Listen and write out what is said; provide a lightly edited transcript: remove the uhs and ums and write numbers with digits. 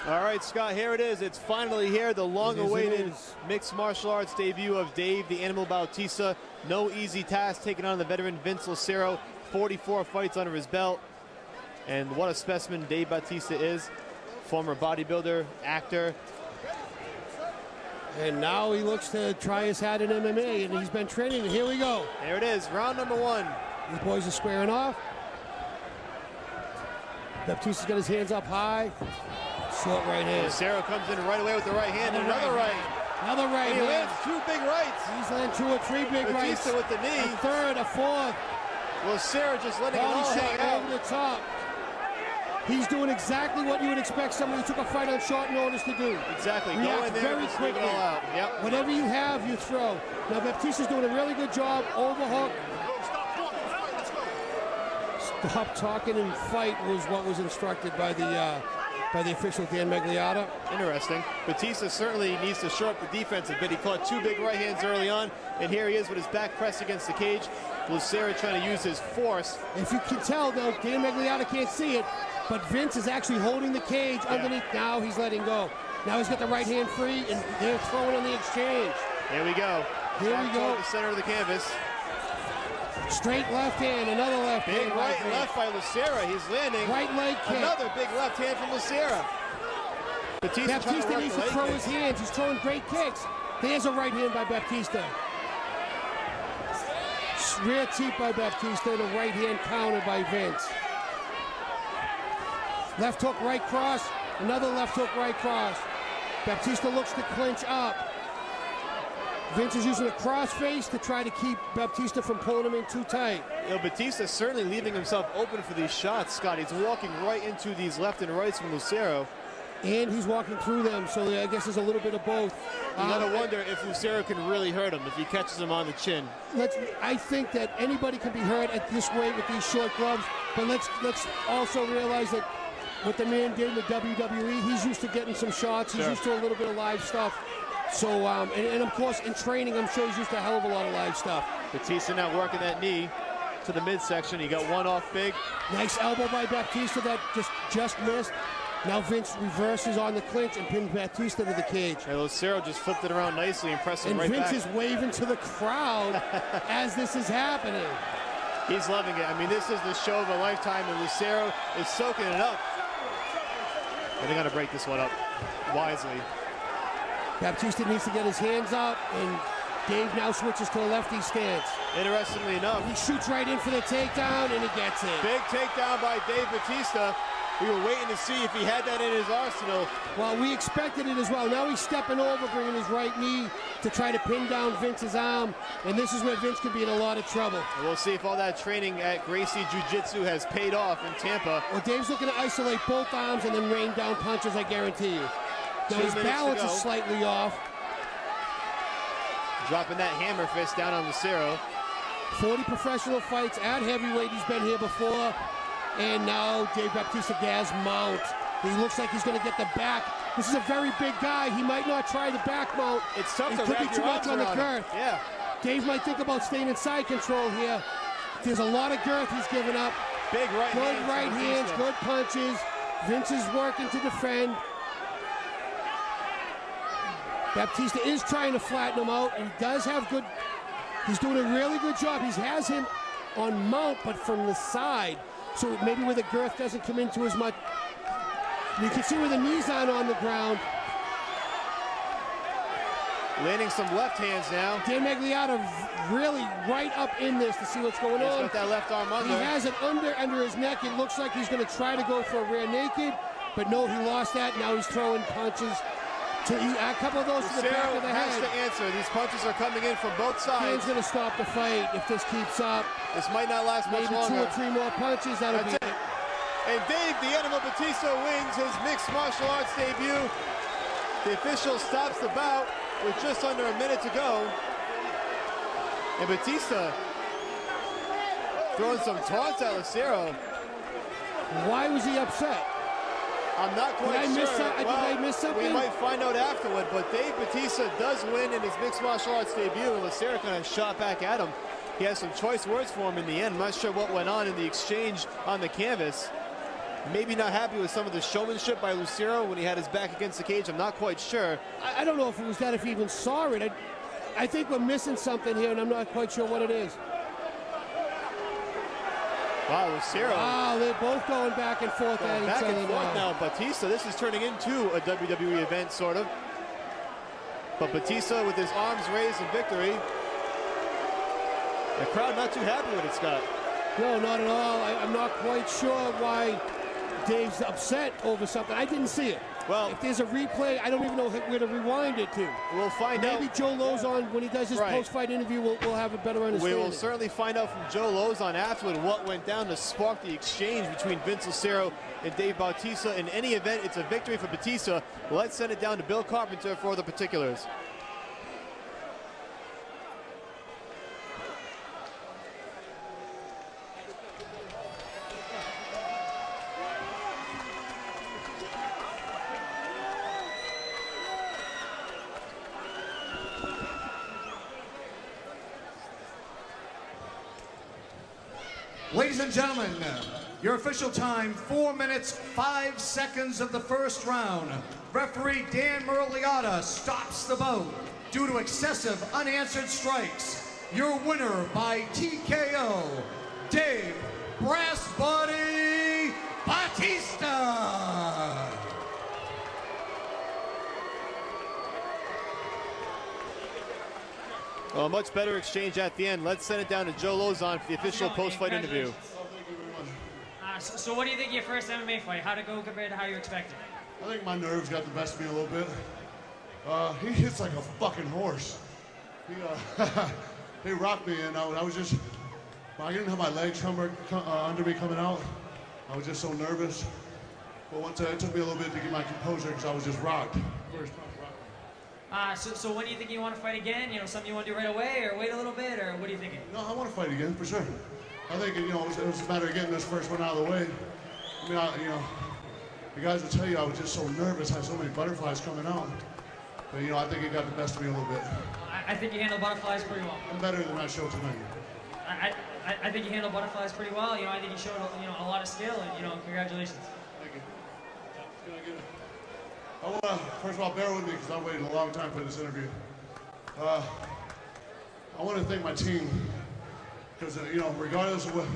All right, Scott, here it is. It's finally here, the long-awaited mixed martial arts debut of Dave the Animal Bautista. No easy task taking on the veteran Vince Lucero. 44 fights under his belt. And what a specimen Dave Bautista is. Former bodybuilder, actor. And now he looks to try his hat in MMA, and he's been training. And here we go. There it is, round number one. These boys are squaring off. Baptista's got his hands up high. Short right hand. Lucero comes in right away with the right hand and another right. Another right and he hand. lands two big rights. He's landing 2 or 3 big rights. Batista with the knee. A third, a fourth. Lucero just letting it all hang out. Over the top. He's doing exactly what you would expect somebody who took a fight on short notice to do. Exactly. React go in there very and quickly. it all out. Yep. Whatever you have, you throw. Now Baptista's doing a really good job. Overhook. Stop talking and fight was what was instructed by the official Dan Magliata. Interesting. Batista certainly needs to shore up the defense a bit. He caught 2 big right hands early on, and here he is with his back pressed against the cage. Lucero trying to use his force. If you can tell, though, Dan Magliata can't see it, but Vince is actually holding the cage underneath. Now he's letting go. Now he's got the right hand free, and they're throwing on the exchange. Here we go. Here we go. The center of the canvas. Straight left hand, another left hand. Big right and left by Lucero. He's landing. Right leg kick. Another big left hand from Lucero. Baptista needs to throw his hands. He's throwing great kicks. There's a right hand by Baptista. Rear teep by Baptista and a right hand counter by Vince. Left hook, right cross. Another left hook, right cross. Baptista looks to clinch up. Vince is using a crossface to try to keep Baptista from pulling him in too tight. You know, Batista's certainly leaving himself open for these shots, Scott. He's walking right into these left and rights from Lucero. And he's walking through them, so I guess there's a little bit of both. You gotta wonder if Lucero can really hurt him, if he catches him on the chin. I think that anybody can be hurt at this weight with these short gloves, but let's also realize that what the man did in the WWE, he's used to getting some shots. He's used to a little bit of live stuff. So, and of course, in training, I'm sure he's used to a hell of a lot of live stuff. Batista now working that knee to the midsection. He got one off big. Nice elbow by Baptista that just missed. Now Vince reverses on the clinch and pins Batista to the cage. And Lucero just flipped it around nicely and pressed him right back. And Vince is waving to the crowd as this is happening. He's loving it. I mean, this is the show of a lifetime, and Lucero is soaking it up. And they got to break this one up wisely. Baptista needs to get his hands up, and Dave now switches to a lefty stance. Interestingly enough, he shoots right in for the takedown, and he gets it. Big takedown by Dave Batista. We were waiting to see if he had that in his arsenal. Well, we expected it as well. Now he's stepping over, bringing his right knee to try to pin down Vince's arm, and this is where Vince could be in a lot of trouble. And we'll see if all that training at Gracie Jiu-Jitsu has paid off in Tampa. Well, Dave's looking to isolate both arms and then rain down punches, I guarantee you. Now his balance is slightly off. Dropping that hammer fist down on Lucero. 40 professional fights at heavyweight. He's been here before. And now Dave Baptista gas mount. He looks like he's going to get the back. This is a very big guy. He might not try the back mount. It's tough to wrap your arms around. It could be too much on the girth. Yeah. Dave might think about staying in side control here. There's a lot of girth he's giving up. Big right good hands. Good right hands, good punches. Vince is working to defend. Baptista is trying to flatten him out. He does have good. He's doing a really good job. He has him on mount, but from the side. So maybe where the girth doesn't come into as much. You can see where the knees aren't on the ground. Landing some left hands now. Dan Magliata really right up in this to see what's going on. He's got that left arm under. He has it under his neck. It looks like he's going to try to go for a rear naked, but no, he lost that. Now he's throwing punches. A couple of those to the back of the head. Has to answer. These punches are coming in from both sides. Dan's going to stop the fight if this keeps up. This might not last much longer. Maybe 2 or 3 more punches. That'll be it. And Dave the Animal Batista wins his mixed martial arts debut. The official stops the bout with just under a minute to go. And Batista throwing some taunts at Lucero. Why was he upset? I'm not quite sure. Did I miss something? We might find out afterward, but Dave Batista does win in his mixed martial arts debut, and Lucero kind of shot back at him. He has some choice words for him in the end. I'm not sure what went on in the exchange on the canvas. maybe not happy with some of the showmanship by Lucero when he had his back against the cage. I'm not quite sure. I don't know if it was that, if he even saw it. I think we're missing something here, and I'm not quite sure what it is. Wow, Lucero. Wow, they're both going back and forth at each other now. Batista, this is turning into a WWE event, sort of. But Batista with his arms raised in victory. The crowd not too happy with it, Scott. No, not at all. I'm not quite sure why Dave's upset over something. I didn't see it. Well, if there's a replay, I don't even know where to rewind it to. We'll find out. Maybe Joe Lozon, when he does his post-fight interview, we'll have a better understanding. We will certainly find out from Joe Lozon afterward what went down to spark the exchange between Vince Lucero and Dave Bautista. In any event, it's a victory for Batista. Let's send it down to Bill Carpenter for the particulars. Ladies and gentlemen, your official time, 4 minutes, 5 seconds of the first round. Referee Dan Merliata stops the bout due to excessive unanswered strikes. Your winner by TKO, Dave Brass Body Batista. Well, a much better exchange at the end. Let's send it down to Joe Lozon for the official post-fight interview. So what do you think of your first MMA fight? How'd it go compared to how you expected? I think my nerves got the best of me a little bit. He hits like a fucking horse. He rocked me, and I was just, I didn't have my legs under me coming out. I was just so nervous. But once it took me a little bit to get my composure because I was just rocked. So when do you think you want to fight again? You know, something you want to do right away, or wait a little bit, or what are you thinking? No, I want to fight again, for sure. I think, you know, it was a matter of getting this first one out of the way. I mean, you know, the guys will tell you I was just so nervous, I had so many butterflies coming out. But, you know, I think it got the best of me a little bit. I think you handle butterflies pretty well. I'm better than I showed tonight. I think you handle butterflies pretty well. You know, I think you showed, you know, a lot of skill, and, you know, congratulations. Thank you. I want to, first of all, bear with me because I waited a long time for this interview. I want to thank my team because, you know, regardless of what